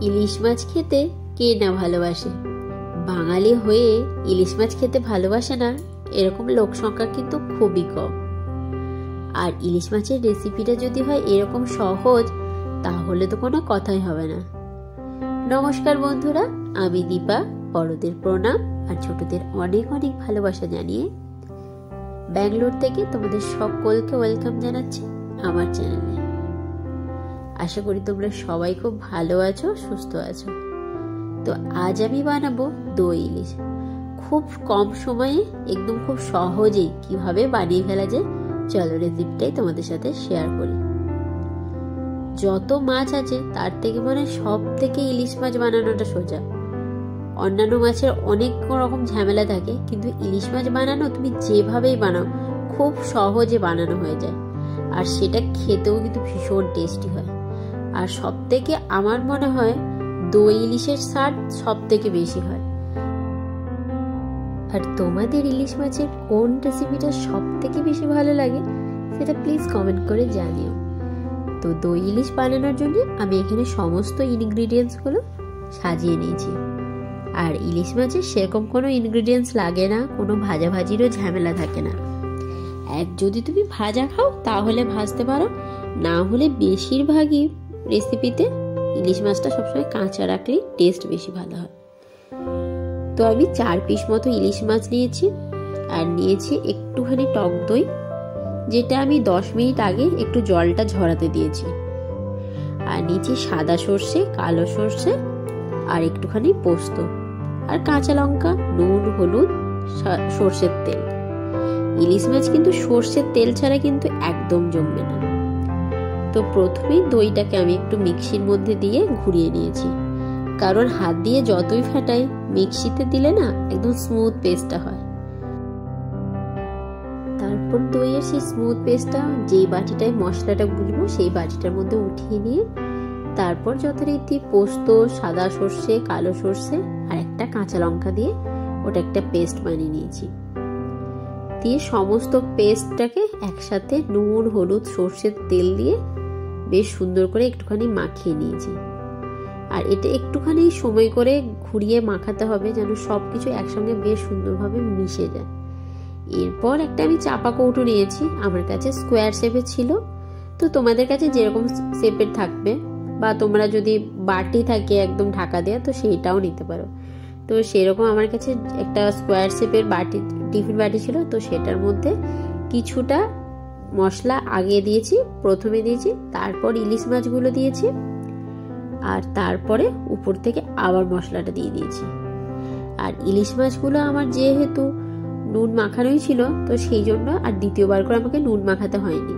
ইলিশ মাছ খেতে কে না ভালোবাসে? বাঙালি হয়ে ইলিশ মাছ খেতে ভালোবাসে না এরকম লোক সংখ্যা কিন্তু খুবই কম। আর ইলিশ মাছের রেসিপিটা যদি হয় এরকম সহজ, তাহলে তো কোনো কথাই হবে না। নমস্কার বন্ধুরা, আমি দীপা। বড়দের প্রণাম আর ছোটদের অনেক অনেক ভালোবাসা জানিয়ে ব্যাঙ্গালোর থেকে তোমাদের সকলকে ওয়েলকাম জানাচ্ছি আমার চ্যানেলে। আশা করি তোমরা সবাই খুব ভালো আছো, সুস্থ আছো। তো আজ আমি বানাবো দই ইলিশ। খুব কম সময়ে একদম খুব সহজেই কিভাবে বানিয়ে ফেলা যায়, চলো রেসিপিটাই তোমাদের সাথে শেয়ার করি। যত মাছ আছে তার থেকে সব থেকে ইলিশ মাছ বানানোটা সোজা। অন্যান্য মাছের অনেক রকম ঝামেলা থাকে, কিন্তু ইলিশ মাছ বানানো তুমি যেভাবেই বানাও খুব সহজে বানানো হয়ে যায়। আর সেটা খেতেও কিন্তু ভীষণ টেস্টি হয়। আর সব থেকে আমার মনে হয় দই ইলিশের স্বাদ সব থেকে বেশি হয়। আর তোমাদের ইলিশ মাছের কোন রেসিপিটা সব থেকে বেশি ভালো লাগে সেটা প্লিজ কমেন্ট করে জানিও। তো দই ইলিশ বানানোর জন্য আমি এখানে সমস্ত ইনগ্রিডিয়েন্টস গুলো সাজিয়ে নিয়েছি। আর ইলিশ মাছের সেরকম কোনো ইনগ্রিডিয়েন্টস লাগে না, কোনো ভাজাভাজিরও ঝামেলা থাকে না। যদি তুমি ভাজা খাও তাহলে ভাজতে পারো, না হলে বেশিরভাগই রেসিপিতে ইলিশ মাছটা সবসময় কাঁচা রাখলেই টেস্ট বেশি ভালো হয়। তো আমি 4 পিস মতো ইলিশ মাছ নিয়েছি, আর নিয়েছি একটুখানি টক দই, যেটা আমি 10 মিনিট আগে একটু জলটা ঝরাতে দিয়েছি। আর নিয়েছি সাদা সর্ষে, কালো সর্ষে, আর একটুখানি পোস্ত, আর কাঁচা লঙ্কা, নুন, হলুদ, সর্ষের তেল। ইলিশ মাছ কিন্তু সর্ষের তেল ছাড়া কিন্তু একদম জমবে না। তো প্রথমেই দইটাকে আমি একটু মিক্সির মধ্যে দিয়ে ঘুরিয়ে নিয়েছি, কারণ হাত দিয়ে যতই ফাটাই মিক্সিতে দিলে না একদম স্মুথ পেস্টটা হয়। তারপর দইয়ের সেই স্মুথ পেস্টটা যেই বাটিটায় মশলাটা গুলবো সেই বাটিটার মধ্যে উঠিয়ে নিয়ে তারপর যথারীতি পোস্ত, সাদা সর্ষে, কালো সর্ষে আর একটা কাঁচা লঙ্কা দিয়ে ওটা একটা পেস্ট বানিয়ে নিয়েছি। দিয়ে সমস্ত পেস্টটাকে একসাথে নুন, হলুদ, সর্ষের তেল দিয়ে বেশ সুন্দর করে একটুখানি মাখিয়ে নিয়েছি। আর এটা একটুখানি সময় করে ঘুরিয়ে মাখাতে হবে, যেন সবকিছু একসঙ্গে বেশ সুন্দরভাবে মিশে যায়। এরপর একটা আমি চাপা কৌটো নিয়েছি, আমার কাছে স্কোয়ার শেপের ছিল। তো তোমাদের কাছে যেরকম শেপের থাকবে, বা তোমরা যদি বাটি থাকে একদম ঢাকা দেওয়া, তো সেইটাও নিতে পারো। তো সেরকম আমার কাছে একটা স্কোয়ার শেপের বাটি, টিফিন বাটি ছিল। তো সেটার মধ্যে কিছুটা মশলা আগে দিয়েছি, প্রথমে দিয়েছি, তারপর ইলিশ মাছগুলো দিয়েছি, আর তারপরে উপর থেকে আবার মশলাটা দিয়ে দিয়েছি। আর ইলিশ মাছগুলো আমার যেহেতু নুন মাখানোই ছিল, তো সেই জন্য আর দ্বিতীয়বার করে আমাকে নুন মাখাতে হয়নি।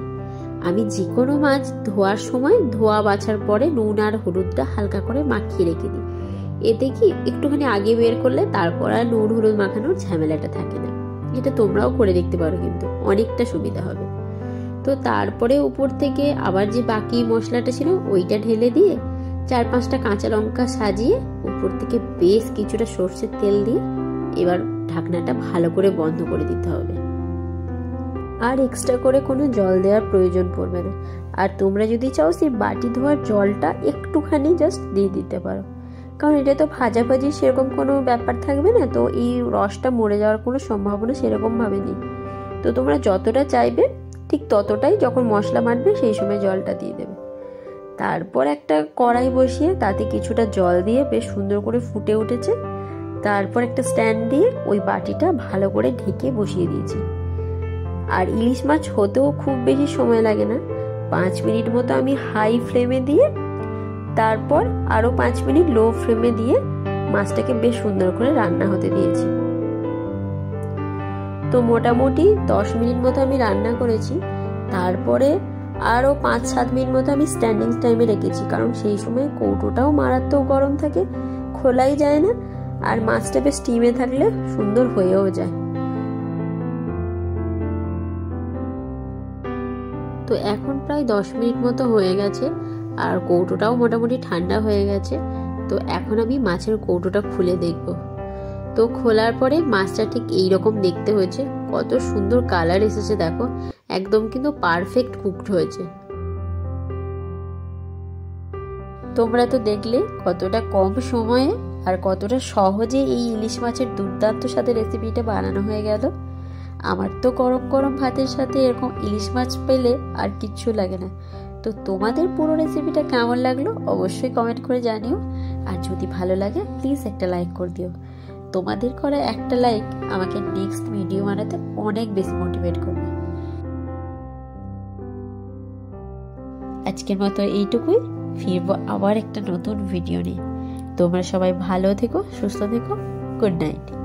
আমি যে কোনো মাছ ধোয়ার সময় ধোয়া বাছার পরে নুন আর হলুদটা হালকা করে মাখিয়ে রেখে দিই। এতে কি একটুখানি আগে বের করলে তারপর আর নুন হলুদ মাখানোর ঝামেলাটা থাকে না। এটা তোমরাও করে দেখতে পারো, কিন্তু অনেকটা সুবিধা হবে। তো তারপরে উপর থেকে আবার যে বাকি মশলাটা ছিল ওইটা ঢেলে দিয়ে 4-5টা কাঁচা লঙ্কা সাজিয়ে উপর থেকে বেশ কিছুটা সর্ষের তেল দিয়ে এবার ঢাকনাটা ভালো করে বন্ধ করে দিতে হবে। আর এক্সট্রা করে কোনো জল দেওয়ার প্রয়োজন পড়বে না। আর তোমরা যদি চাও সেই বাটি ধোয়ার জলটা একটুখানি জাস্ট দিয়ে দিতে পারো, কারণ এটা তো ভাজাভাজি সেরকম কোনো ব্যাপার থাকবে না, তো এই রসটা মরে যাওয়ার কোনো সম্ভাবনা সেরকম ভাবে নেই। তো তোমরা যতটা চাইবে ঠিক ততটাই যখন মশলা বাটবে সেই সময় জলটা দিয়ে দেবে। তারপর একটা কড়াই বসিয়ে তাতে কিছুটা জল দিয়ে বেশ সুন্দর করে ফুটে উঠেছে। তারপর একটা স্ট্যান্ড দিয়ে ওই বাটিটা ভালো করে ঢেকে বসিয়ে দিয়েছি। আর ইলিশ মাছ হতেও খুব বেশি সময় লাগে না, 5 মিনিট মতো আমি হাই ফ্লেমে দিয়ে তারপর আরো 5 মিনিট লো ফ্লেমে দিয়ে মাছটাকে বেশ সুন্দর করে রান্না হতে দিয়েছি। তো মোটামুটি 10 মিনিট মতো আমি রান্না করেছি। তারপরে আরো 5-7 মিনিট মতো আমি স্ট্যান্ডিং টাইমে রেখেছি, কারণ সেই সময় কৌটোটাও মারাত্মক গরম থাকে, খোলাই যায় না, আর মাছটা বেশ স্টিমে থাকলে সুন্দর হয়েও যায়। তো এখন প্রায় 10 মিনিট মতো হয়ে গেছে, আর কৌটোটাও মোটামুটি ঠান্ডা হয়ে গেছে। তো এখন আমি মাছের কৌটোটা খুলে দেখব। তো খোলার পরে মাছটা ঠিক এইরকম দেখতে হয়েছে, কত সুন্দর কালার এসেছে দেখো, একদম কিন্তু পারফেক্ট কুকড হয়েছে। তোমরা তো দেখলে কতটা কম সময়ে আর কতটা সহজে এই ইলিশ মাছের দুর্দান্ত স্বাদের রেসিপিটা বানানো হয়ে গেল। আমার তো গরম গরম ভাতের সাথে এরকম ইলিশ মাছ পেলে আর কিচ্ছু লাগে না। তো তোমাদের পুরো রেসিপিটা কেমন লাগলো অবশ্যই কমেন্ট করে জানিও। আর যদি ভালো লাগে প্লিজ একটা লাইক করে দিও। তোমাদের করা একটা লাইক আমাকে নেক্সট ভিডিও বানাতে অনেক বেশি মোটিভেট করবে। আজকের মতো এইটুকুই, ফিরবো আবার একটা নতুন ভিডিও নিয়ে। তোমরা সবাই ভালো থেকো, সুস্থ থেকো। Good night.